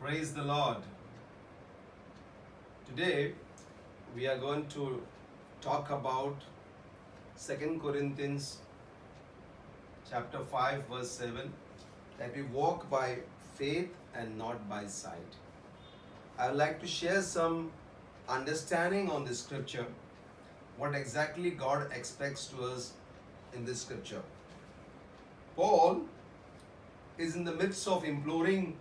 Praise the Lord. Today we are going to talk about 2 Corinthians chapter 5 verse 7, that we walk by faith and not by sight. I would like to share some understanding on this scripture, what exactly God expects to us in this scripture. Paul is in the midst of imploring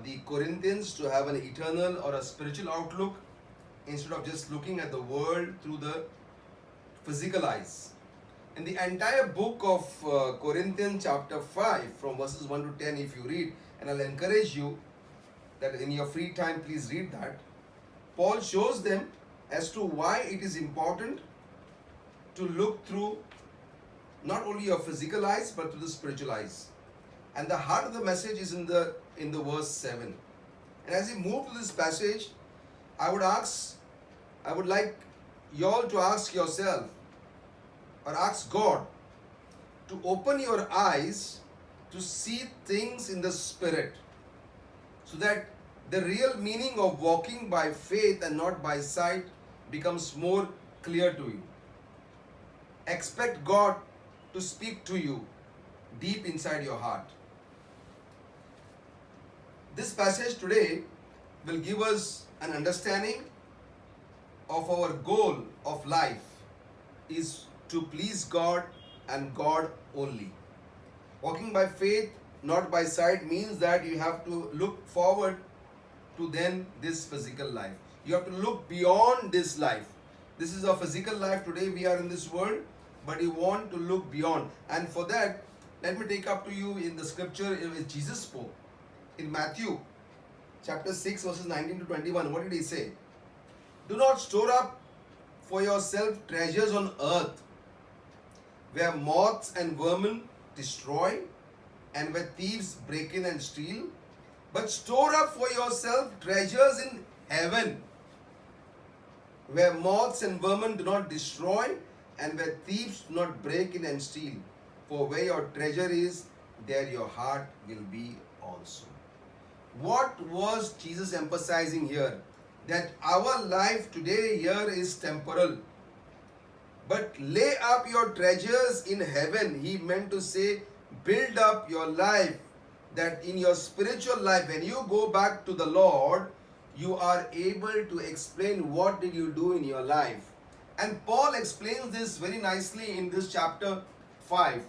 the Corinthians to have an eternal or a spiritual outlook instead of just looking at the world through the physical eyes. In the entire book of Corinthians chapter 5 from verses 1 to 10, if you read, and I'll encourage you that in your free time please read that, Paul shows them as to why it is important to look through not only your physical eyes but through the spiritual eyes. And the heart of the message is in the verse 7. And as we move to this passage, I would like you all to ask yourself or ask God to open your eyes to see things in the spirit, so that the real meaning of walking by faith and not by sight becomes more clear to you. Expect God to speak to you deep inside your heart. This passage today will give us an understanding of our goal of life is to please God and God only. Walking by faith, not by sight, means that you have to look forward to then this physical life. You have to look beyond this life. This is a physical life. Today we are in this world, but you want to look beyond. And for that, let me take up to you in the scripture which Jesus spoke. In Matthew chapter 6 verses 19 to 21, what did he say? Do not store up for yourself treasures on earth, where moths and vermin destroy and where thieves break in and steal, but store up for yourself treasures in heaven, where moths and vermin do not destroy and where thieves do not break in and steal. For where your treasure is, there your heart will be also. What was Jesus emphasizing here? That our life today here is temporal. But lay up your treasures in heaven. He meant to say, build up your life, that in your spiritual life, when you go back to the Lord, you are able to explain what did you do in your life. And Paul explains this very nicely in this chapter 5.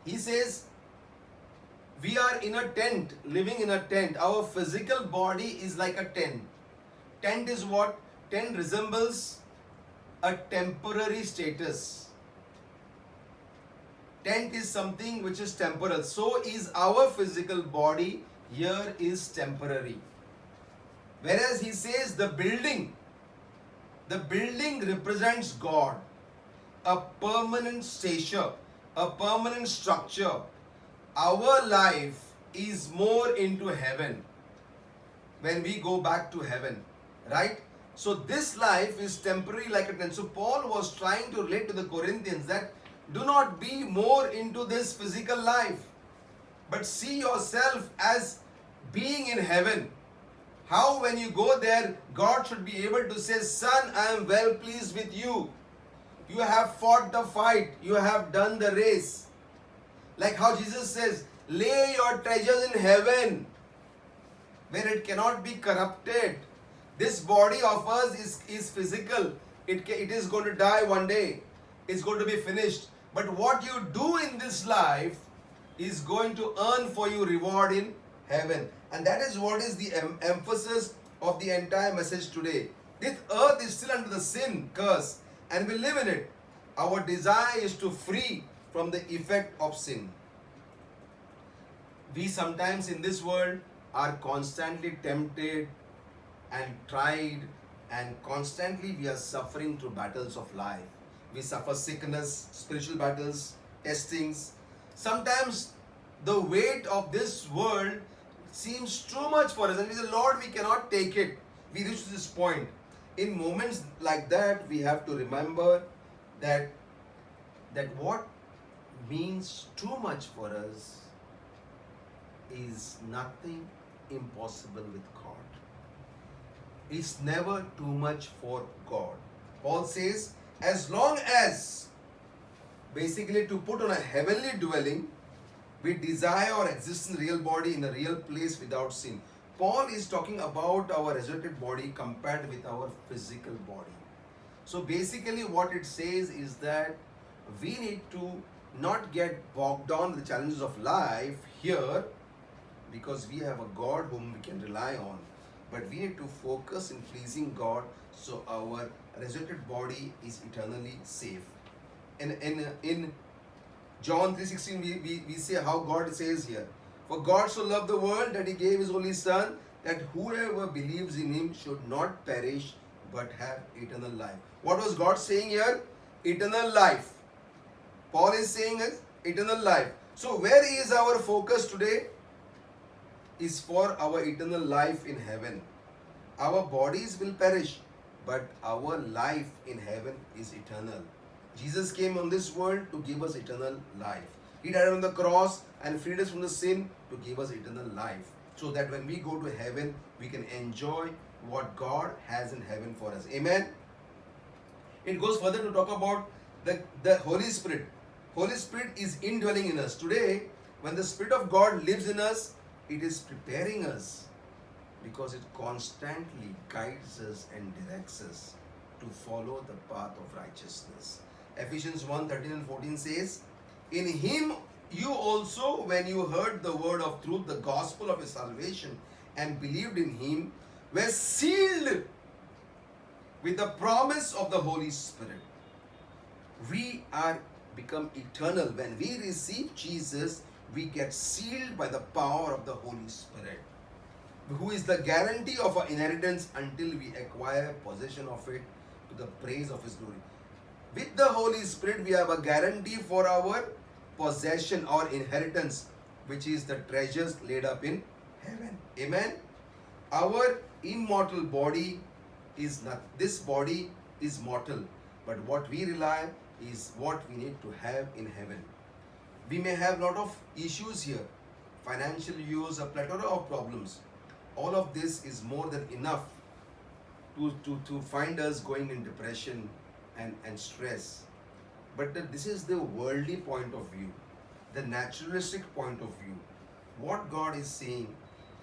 He says, we are in a tent, living in a tent. Our physical body is like a tent. Tent is what? Tent resembles a temporary status. Tent is something which is temporal. So is our physical body here is temporary. Whereas he says the building represents God, a permanent stature, a permanent structure. Our life is more into heaven when we go back to heaven, right? So this life is temporary like a tent. So Paul was trying to relate to the Corinthians that do not be more into this physical life, but see yourself as being in heaven. How when you go there, God should be able to say, son, I am well pleased with you. You have fought the fight. You have done the race. Like how Jesus says, lay your treasures in heaven, where it cannot be corrupted. This body of us is physical. It is going to die one day. It's going to be finished. But what you do in this life is going to earn for you reward in heaven. And that is what is the emphasis of the entire message today. This earth is still under the sin curse and we live in it. Our desire is to free from the effect of sin. We sometimes in this world are constantly tempted and tried, and constantly we are suffering through battles of life. We suffer sickness, spiritual battles, testings. Sometimes the weight of this world seems too much for us and we say, Lord, we cannot take it. We reach to this point. In moments like that, we have to remember that what means too much for us is nothing impossible with God. It's never too much for God. Paul says, as long as, basically, to put on a heavenly dwelling, we desire or exist in real body in a real place without sin. Paul is talking about our resurrected body compared with our physical body. So basically what it says is that we need to not get bogged down with the challenges of life here, because we have a God whom we can rely on. But we need to focus in pleasing God so our resurrected body is eternally safe. In John 3:16 we say how God says here, for God so loved the world that he gave his only son, that whoever believes in him should not perish but have eternal life. What was God saying here? Eternal life. Paul is saying is eternal life. So where is our focus today? Is for our eternal life in heaven. Our bodies will perish, but our life in heaven is eternal. Jesus came on this world to give us eternal life. He died on the cross and freed us from the sin to give us eternal life, so that when we go to heaven, we can enjoy what God has in heaven for us. Amen. It goes further to talk about the Holy Spirit. Holy Spirit is indwelling in us. Today, when the Spirit of God lives in us, it is preparing us, because it constantly guides us and directs us to follow the path of righteousness. Ephesians 1:13 and 14 says, in him you also, when you heard the word of truth, the gospel of your salvation, and believed in him, were sealed with the promise of the Holy Spirit. We are become eternal. When we receive Jesus, we get sealed by the power of the Holy Spirit, who is the guarantee of our inheritance until we acquire possession of it to the praise of his glory. With the Holy Spirit, we have a guarantee for our possession or inheritance, which is the treasures laid up in heaven. Amen. Our immortal body is not, this body is mortal, but what we rely is what we need to have in heaven. We may have a lot of issues here, financial issues, a plethora of problems. All of this is more than enough to find us going in depression and stress. But this is the worldly point of view, the naturalistic point of view. What God is saying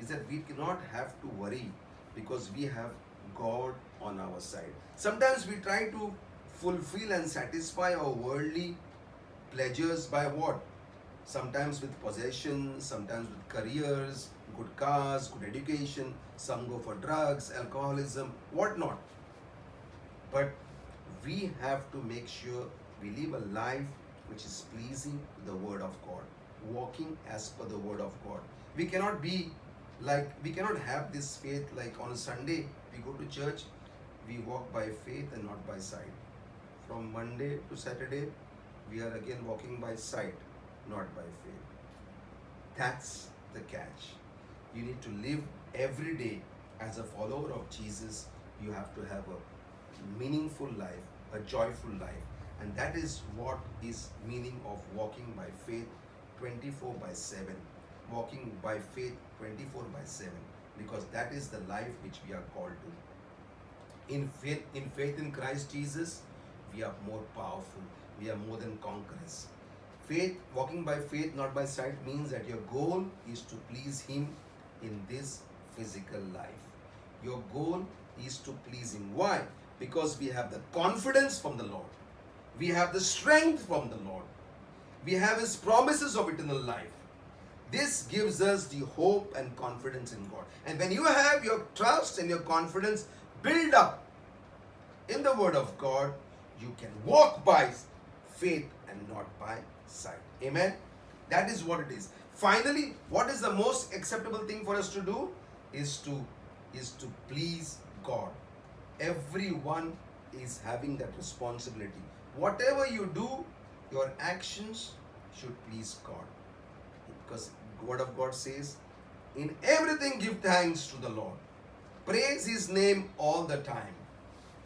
is that we cannot have to worry, because we have God on our side. Sometimes we try to fulfill and satisfy our worldly pleasures by what? Sometimes with possessions, sometimes with careers, good cars, good education. Some go for drugs, alcoholism, whatnot. But we have to make sure we live a life which is pleasing to the word of God, walking as per the word of God. We cannot be like, we cannot have this faith like on a Sunday we go to church, we walk by faith and not by sight. From Monday to Saturday, we are again walking by sight, not by faith. That's the catch. You need to live every day as a follower of Jesus. You have to have a meaningful life, a joyful life. And that is what is meaning of walking by faith 24/7. Walking by faith 24/7. Because that is the life which we are called to. In faith in Christ Jesus, we are more powerful. We are more than conquerors. Faith, walking by faith, not by sight, means that your goal is to please him in this physical life. Your goal is to please him. Why? Because we have the confidence from the Lord. We have the strength from the Lord. We have his promises of eternal life. This gives us the hope and confidence in God. And when you have your trust and your confidence built up in the word of God, you can walk by faith and not by sight. Amen. That is what it is. Finally, what is the most acceptable thing for us to do is to please God. Everyone is having that responsibility. Whatever you do, your actions should please God. Because the word of God says, in everything give thanks to the Lord. Praise his name all the time,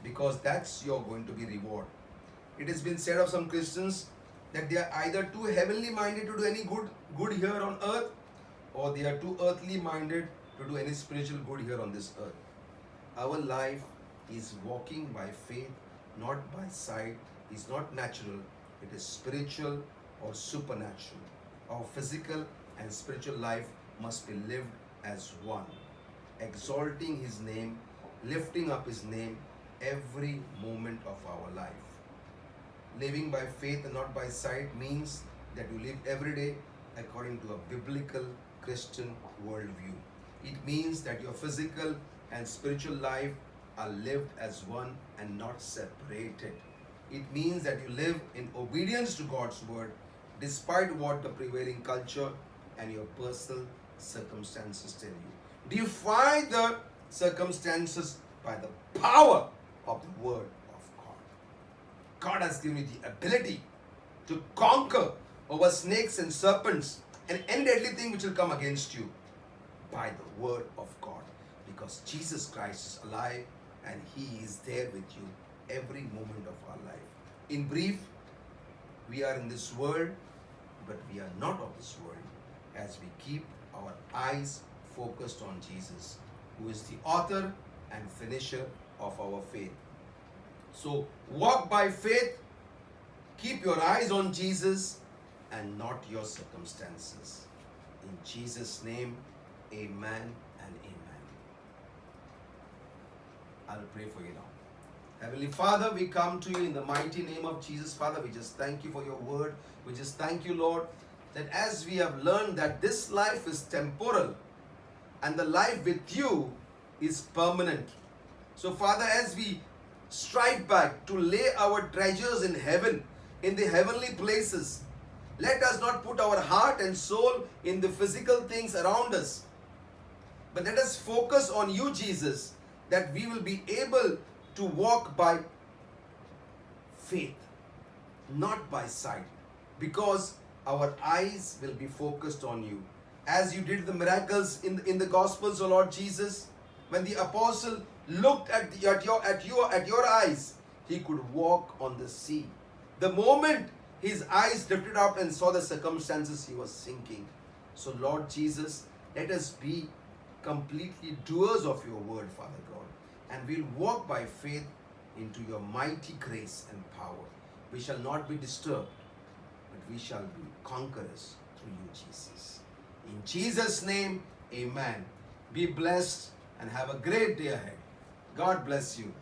because that's your going to be reward. It has been said of some Christians that they are either too heavenly minded to do any good here on earth, or they are too earthly minded to do any spiritual good here on this earth. Our life is walking by faith, not by sight. It's not natural, it is spiritual or supernatural. Our physical and spiritual life must be lived as one, exalting His name, lifting up His name every moment of our life. Living by faith and not by sight means that you live every day according to a biblical Christian worldview. It means that your physical and spiritual life are lived as one and not separated. It means that you live in obedience to God's word despite what the prevailing culture and your personal circumstances tell you. Defy the circumstances by the power of the word of God. God has given you the ability to conquer over snakes and serpents and any deadly thing which will come against you by the word of God, because Jesus Christ is alive and He is there with you every moment of our life. In brief, we are in this world, but we are not of this world, as we keep our eyes focused on Jesus, who is the author and finisher of our faith. So walk by faith, keep your eyes on Jesus and not your circumstances. In Jesus' name, amen and amen. I'll pray for you now. Heavenly Father, we come to you in the mighty name of Jesus. Father, we just thank you for your word. We just thank you, Lord, that as we have learned that this life is temporal and the life with you is permanent. So Father, as we strive back to lay our treasures in heaven, in the heavenly places, let us not put our heart and soul in the physical things around us, but let us focus on you, Jesus, that we will be able to walk by faith, not by sight, because our eyes will be focused on you. As you did the miracles in the Gospels, O Lord Jesus, when the apostle looked at your eyes, he could walk on the sea. The moment his eyes lifted up and saw the circumstances, he was sinking. So Lord Jesus, let us be completely doers of your word, Father God, and we'll walk by faith into your mighty grace and power. We shall not be disturbed, but we shall be conquerors through you, Jesus. In Jesus' name, amen. Be blessed and have a great day ahead. God bless you.